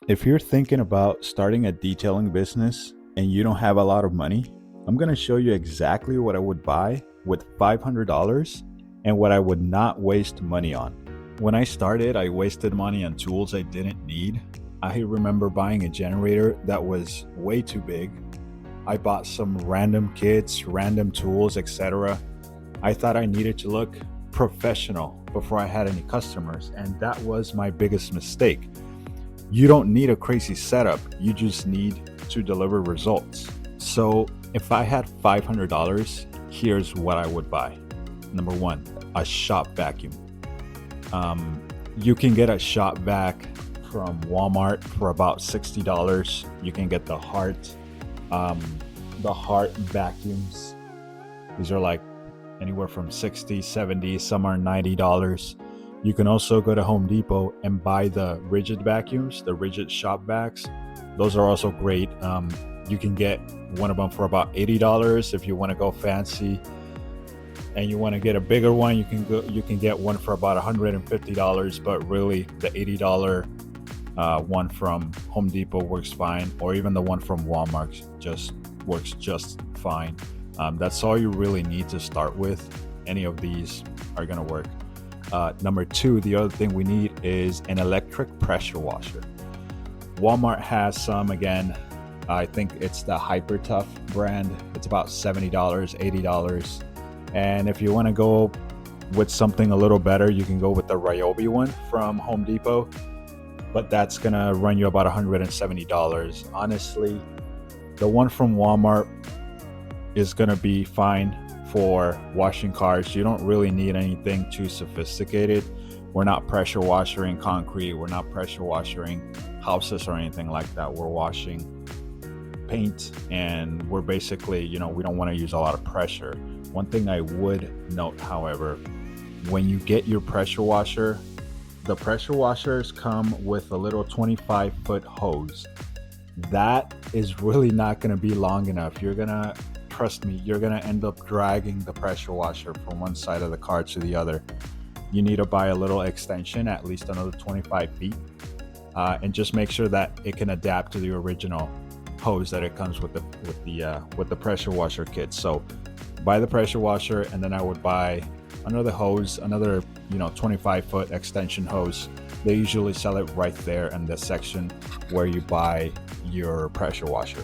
If you're thinking about starting a detailing business and you don't have a lot of money, I'm going to show you exactly what I would buy with $500 and what I would not waste money on. When I started, I wasted money on tools I didn't need. I remember buying a generator that was way too big. I bought some random kits, random tools, etc. I thought I needed to look professional before I had any customers, and that was my biggest mistake. You don't need a crazy setup, you just need to deliver results. So, if I had $500, here's what I would buy. Number one, a shop vacuum. You can get a shop vac from Walmart for about $60. You can get um, the Heart vacuums. These are like anywhere from 60, 70, some are $90. You can also go to Home Depot and buy the rigid vacuums, the rigid shop vacs. Those are also great. You can get one of them for about $80 if you want to go fancy, and you want to get a bigger one. You can get one for about $150, but really the $80 one from Home Depot works fine, or even the one from Walmart just works just fine. That's all you really need to start with. Any of these are gonna work. Number two, the other thing we need is an electric pressure washer. Walmart has some. Again, I think it's the Hyper Tough brand. It's about $70, $80. And if you want to go with something a little better, you can go with the Ryobi one from Home Depot, but that's gonna run you about $170. Honestly, the one from Walmart is gonna be fine for washing cars. You don't really need anything too sophisticated. We're not pressure washing concrete. We're not pressure washing houses or anything like that. We're washing paint, and we're basically, we don't want to use a lot of pressure. One thing I would note, however, when you get your pressure washer, the pressure washers come with a little 25-foot hose. That is really not going to be long enough. Trust me, you're going to end up dragging the pressure washer from one side of the car to the other. You need to buy a little extension, at least another 25 feet, and just make sure that it can adapt to the original hose that it comes with the pressure washer kit. So buy the pressure washer, and then I would buy another hose, another 25-foot extension hose. They usually sell it right there in the section where you buy your pressure washer.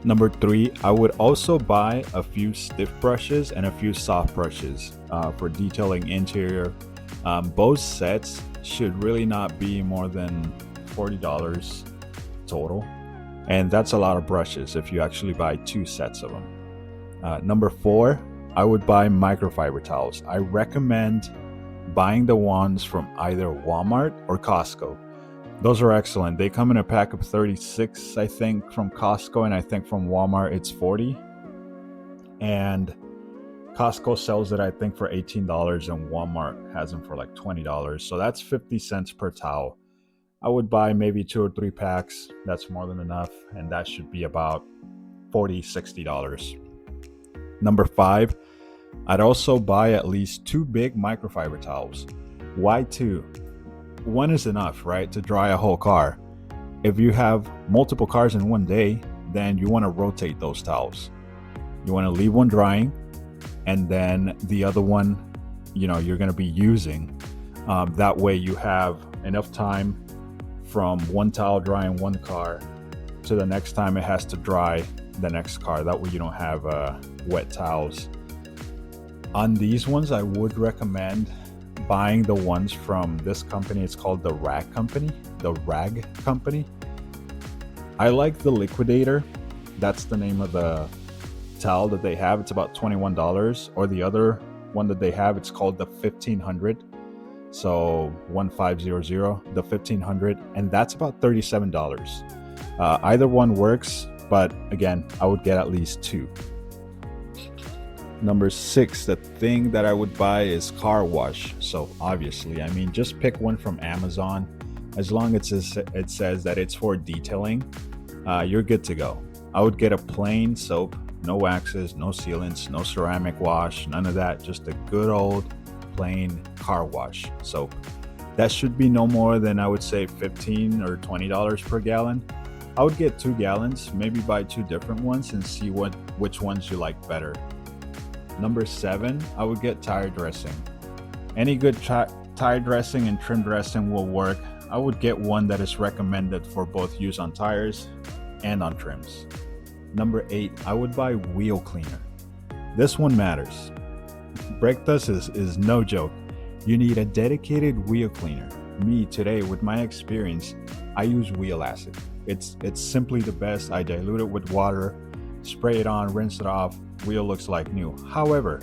Number three, I would also buy a few stiff brushes and a few soft brushes for detailing interior. Both sets should really not be more than $40 total, and that's a lot of brushes if you actually buy two sets of them. Number four, I would buy microfiber towels. I recommend buying the ones from either Walmart or Costco. Those are excellent. They come in a pack of 36, I think, from Costco, and I think from Walmart it's 40. And Costco sells it, I think, for $18, and Walmart has them for like $20. So that's 50 cents per towel. I would buy maybe 2 or 3 packs. That's more than enough, and that should be about $40, $60. Number five, I'd also buy at least 2 big microfiber towels. Why 2? One is enough, right, to dry a whole car. If you have multiple cars in one day, then you want to rotate those towels. You want to leave one drying, and then the other one, you're going to be using. That way you have enough time from one towel drying one car to the next time it has to dry the next car. That way you don't have wet towels. On these ones, I would recommend buying the ones from this company. It's called the Rag Company. I like the Liquidator. That's the name of the towel that they have. It's about $21. Or the other one that they have, it's called the 1500. So 1500, the 1500, and that's about $37. Either one works, but again, I would get at least 2. Number 6, the thing that I would buy is car wash. So obviously, just pick one from Amazon. As long as it says that it's for detailing, you're good to go. I would get a plain soap, no waxes, no sealants, no ceramic wash, none of that. Just a good old plain car wash soap. That should be no more than, I would say, $15 or $20 per gallon. I would get 2 gallons, maybe buy 2 different ones and see which ones you like better. Number 7, I would get tire dressing. Any good tire dressing and trim dressing will work. I would get one that is recommended for both use on tires and on trims. Number 8, I would buy wheel cleaner. This one matters. Brake dust is no joke. You need a dedicated wheel cleaner. Me today, with my experience, I use wheel acid. It's simply the best. I dilute it with water, spray it on, rinse it off, wheel looks like new. However,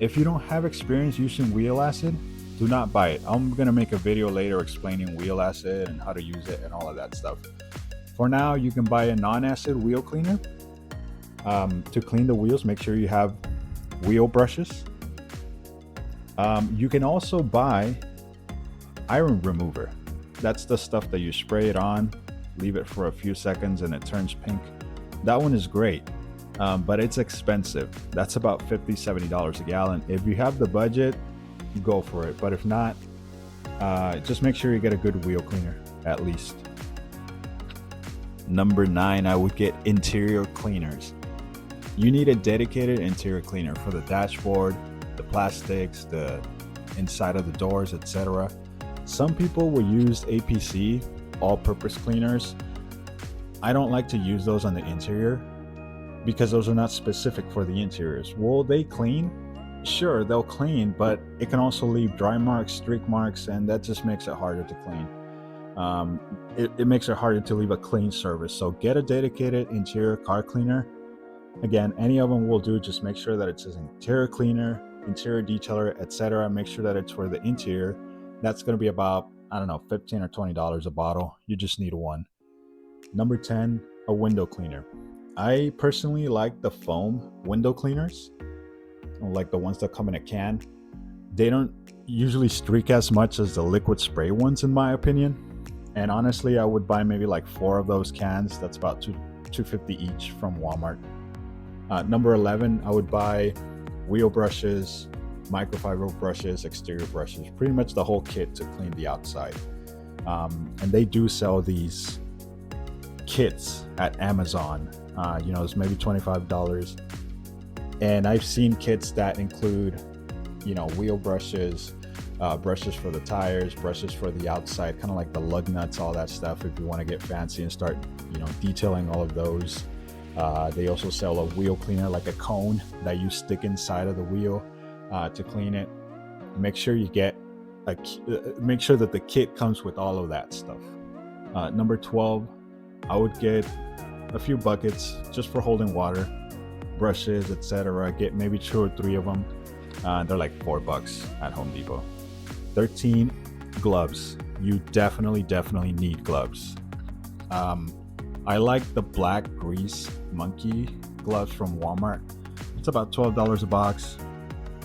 if you don't have experience using wheel acid, do not buy it. I'm gonna make a video later explaining wheel acid and how to use it and all of that stuff. For now, you can buy a non-acid wheel cleaner. To clean the wheels, make sure you have wheel brushes. You can also buy iron remover. That's the stuff that you spray it on, leave it for a few seconds and it turns pink. That one is great, but it's expensive. That's about $50, $70 a gallon. If you have the budget, go for it. But if not, just make sure you get a good wheel cleaner at least. Number 9, I would get interior cleaners. You need a dedicated interior cleaner for the dashboard, the plastics, the inside of the doors, etc. Some people will use APC, all-purpose cleaners. I don't like to use those on the interior because those are not specific for the interiors. Will they clean? Sure, they'll clean, but it can also leave dry marks, streak marks, and that just makes it harder to clean. It makes it harder to leave a clean service. So get a dedicated interior car cleaner. Again, any of them will do. Just make sure that it says interior cleaner, interior detailer, etc. Make sure that it's for the interior. That's going to be about, I don't know, $15 or $20 a bottle. You just need one. Number 10, a window cleaner. I personally like the foam window cleaners, like the ones that come in a can. They don't usually streak as much as the liquid spray ones, in my opinion. And honestly, I would buy maybe like 4 of those cans. That's about $2.50 each from Walmart. Number 11, I would buy wheel brushes, microfiber brushes, exterior brushes, pretty much the whole kit to clean the outside. And they do sell these kits at Amazon. It's maybe $25. And I've seen kits that include, wheel brushes, brushes for the tires, brushes for the outside, kind of like the lug nuts, all that stuff. If you want to get fancy and start, detailing all of those. They also sell a wheel cleaner, like a cone that you stick inside of the wheel to clean it. Make sure you get make sure that the kit comes with all of that stuff. Number 12, I would get a few buckets just for holding water, brushes, etc. Get maybe 2 or 3 of them. They're like $4 at Home Depot. 13, gloves. You definitely need gloves. I like the black grease monkey gloves from Walmart. It's about $12 a box.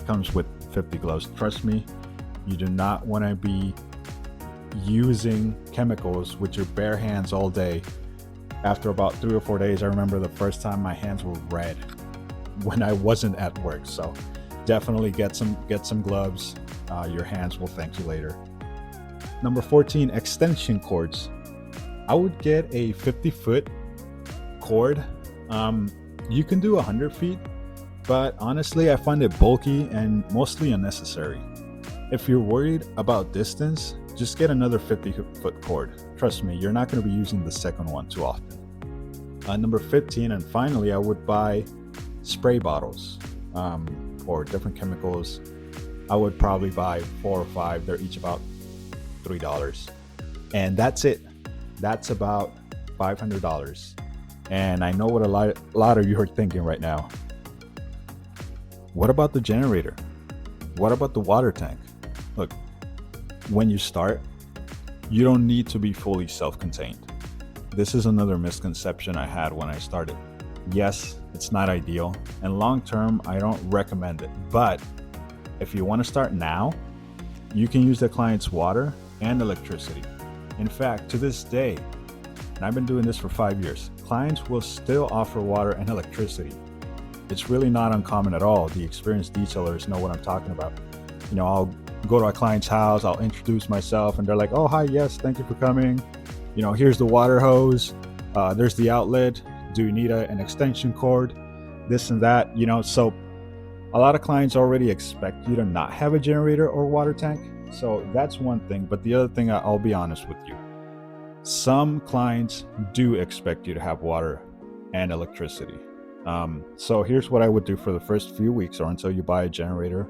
Comes with 50 gloves. Trust me, you do not want to be using chemicals with your bare hands all day. After about 3 or 4 days, I remember the first time my hands were red when I wasn't at work. So definitely get some gloves. Your hands will thank you later. Number 14, extension cords. I would get a 50-foot cord. You can do 100 feet, but honestly, I find it bulky and mostly unnecessary. If you're worried about distance, just get another 50-foot cord. Trust me, you're not going to be using the second one too often. Number 15, and finally, I would buy spray bottles for different chemicals. I would probably buy 4 or 5. They're each about $3. And that's it. That's about $500. And I know what a lot of you are thinking right now. What about the generator? What about the water tank? Look, when you start, you don't need to be fully self-contained. This is another misconception I had when I started. Yes, it's not ideal, and long-term, I don't recommend it. But if you want to start now, you can use the client's water and electricity. In fact, to this day, and I've been doing this for 5 years, clients will still offer water and electricity. It's really not uncommon at all. The experienced detailers know what I'm talking about. I'll go to a client's house, I'll introduce myself, and they're like, "Oh, hi, yes, thank you for coming. Here's the water hose. There's the outlet. Do you need an extension cord? This and that." So a lot of clients already expect you to not have a generator or water tank. So that's one thing. But the other thing, I'll be honest with you, some clients do expect you to have water and electricity. So here's what I would do for the first few weeks or until you buy a generator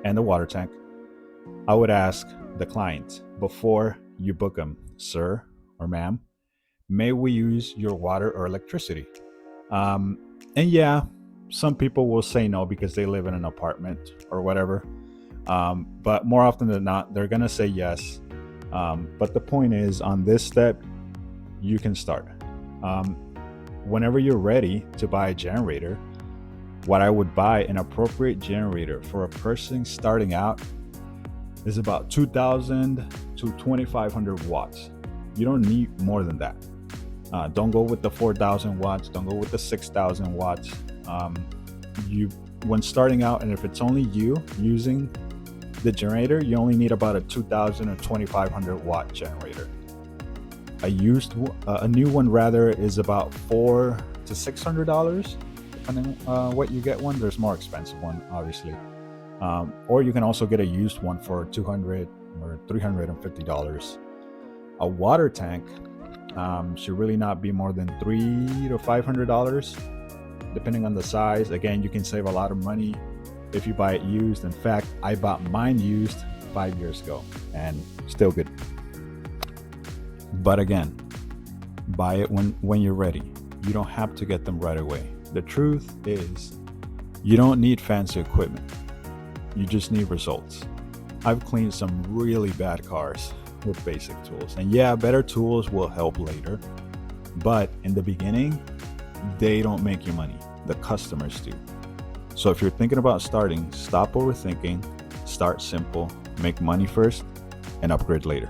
and the water tank. I would ask the client before you book them, "Sir or ma'am, may we use your water or electricity?" And yeah, some people will say no because they live in an apartment or whatever. But more often than not, they're going to say yes. But the point is, on this step, you can start. Whenever you're ready to buy a generator, what I would buy an appropriate generator for a person starting out is about 2,000 to 2,500 watts. You don't need more than that. Don't go with the 4,000 watts. Don't go with the 6,000 watts. When starting out, and if it's only you using the generator, you only need about a 2,000 or 2,500 watt generator. A new one rather is about $400 to $600, depending what you get one. There's more expensive one, obviously, or you can also get a used one for $200 or $350. A water tank should really not be more than $300 to $500, depending on the size. Again, you can save a lot of money if you buy it used. In fact, I bought mine used 5 years ago and still good. But again, buy it when you're ready. You don't have to get them right away. The truth is, you don't need fancy equipment. You just need results. I've cleaned some really bad cars with basic tools. And yeah, better tools will help later. But in the beginning, they don't make you money. The customers do. So if you're thinking about starting, stop overthinking, start simple, make money first, and upgrade later.